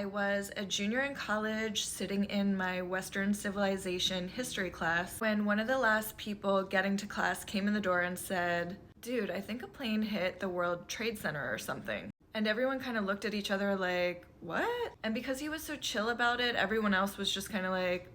I was a junior in college sitting in my Western Civilization history class when one of the last people getting to class came in the door and said, "Dude, I think a plane hit the World Trade Center or something." And everyone kind of looked at each other like, "What?" And because he was so chill about it, everyone else was just kind of like,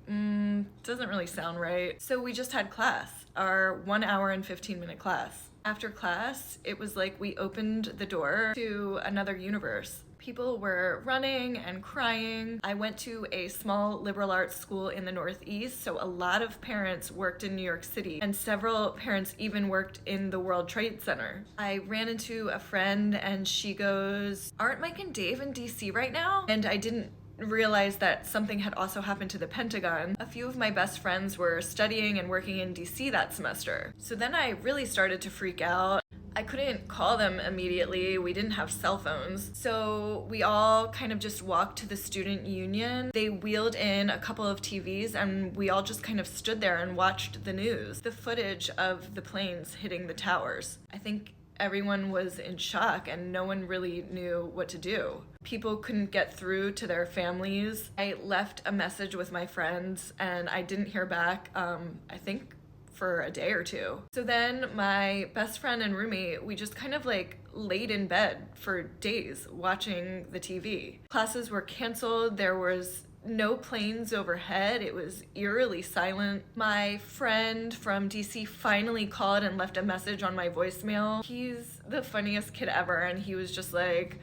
doesn't really sound right. So we just had class, our 1 hour and 15-minute class. After class, it was like we opened the door to another universe. People were running and crying. I went to a small liberal arts school in the Northeast, so a lot of parents worked in New York City, and several parents even worked in the World Trade Center. I ran into a friend and she goes, "Aren't Mike and Dave in DC right now?" And I didn't realize that something had also happened to the Pentagon. A few of my best friends were studying and working in DC that semester. So then I really started to freak out. I couldn't call them immediately. We didn't have cell phones. So we all kind of just walked to the student union. They wheeled in a couple of TVs and we all just kind of stood there and watched the news. The footage of the planes hitting the towers. I think everyone was in shock and no one really knew what to do. People couldn't get through to their families. I left a message with my friends and I didn't hear back, I think for a day or two. So then my best friend and roommate, we just kind of like laid in bed for days watching the TV. Classes were canceled. There was no planes overhead. It was eerily silent. My friend from DC finally called and left a message on my voicemail. He's the funniest kid ever, and he was just like,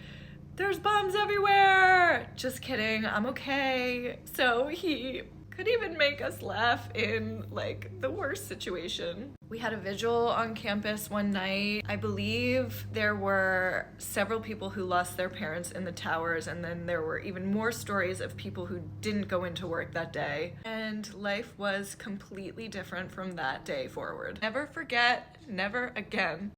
"There's bombs everywhere." Just kidding, I'm okay. So he could even make us laugh in like the worst situation. We had a vigil on campus one night. I believe there were several people who lost their parents in the towers, and then there were even more stories of people who didn't go into work that day. And life was completely different from that day forward. Never forget, never again.